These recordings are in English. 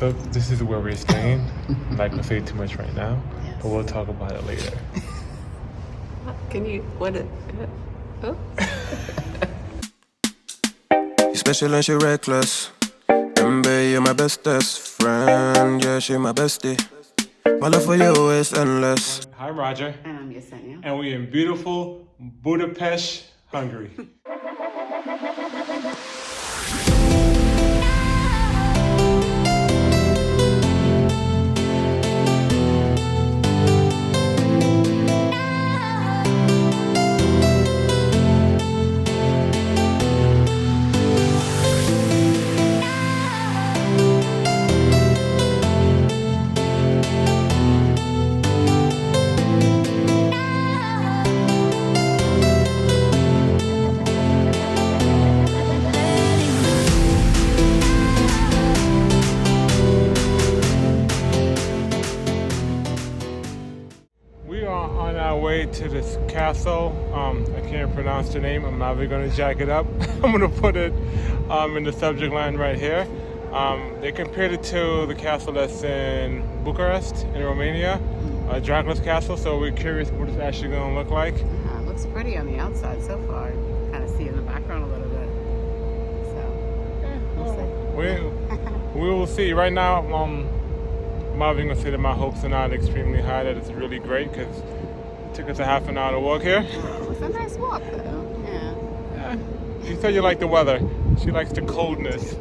So this is where we're staying. I'm not gonna say too much right now, Yes. but we'll talk about it later. Can you, what it, oh? You're special and she reckless. Remember, you're my bestest friend. Yeah, she my bestie. My love for you is endless. Hi, Roger. And I'm Yecenia. And we're in beautiful Budapest, Hungary. We are on our way to this castle. I can't pronounce the name. I'm not even going to jack it up. I'm going to put it in the subject line right here. They compared it to the castle that's in Bucharest in Romania, Dracula's castle. So we're curious what it's actually going to look like. Yeah, it looks pretty on the outside so far. Kind of see it in the background a little bit. So, we'll see. We will see. Right now, I'm not even going to say that my hopes are not extremely high, that it's really great, because it took us a half an hour to walk here. Oh, it's a nice walk though, yeah. She said you like the weather. She likes the coldness.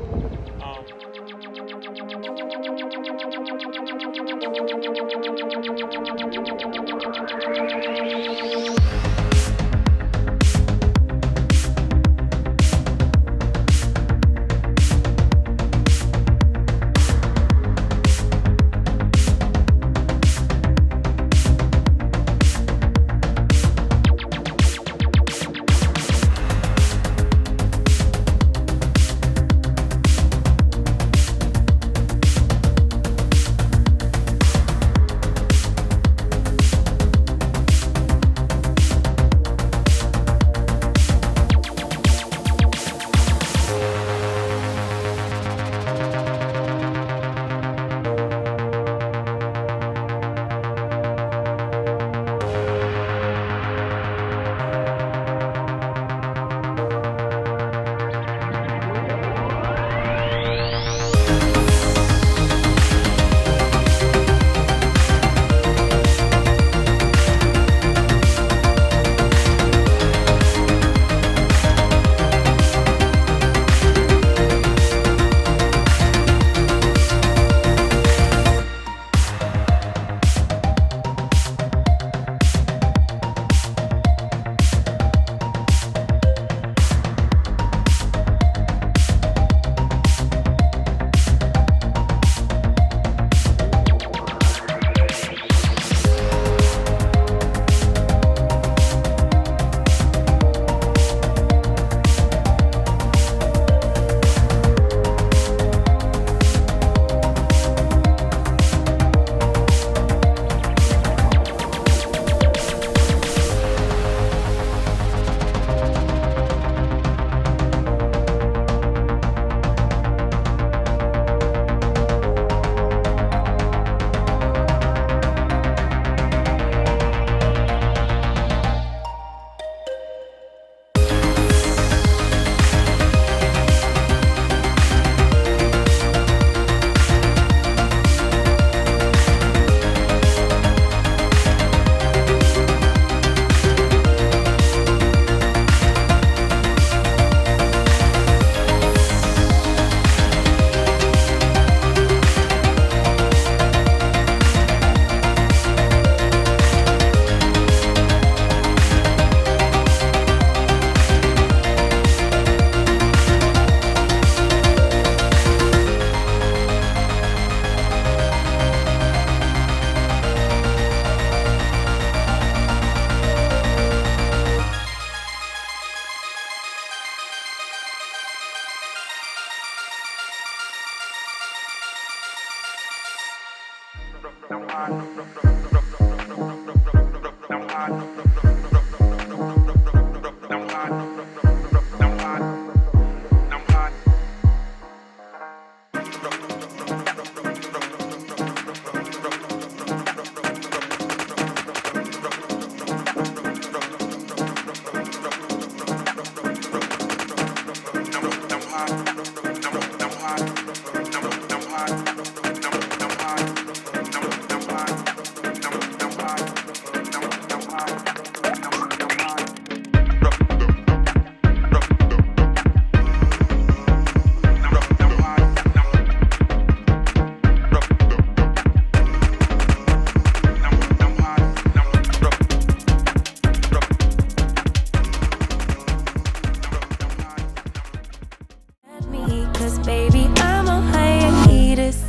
Cause baby, I'm on hiatus.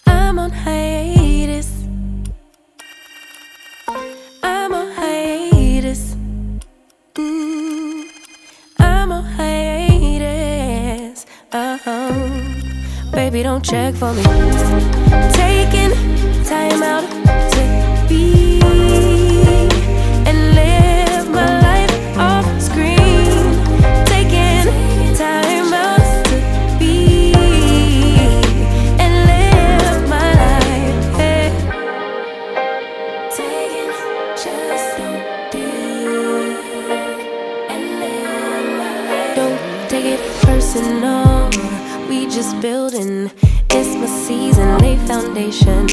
I'm on hiatus. I'm on hiatus. I'm on hiatus. Baby, don't check for me. Taking time out to be and live my life off screen. Taking time out to be and live my life. Hey. Taking just don't be and live my life. Don't take it personal. We just building. It's my season, lay foundation.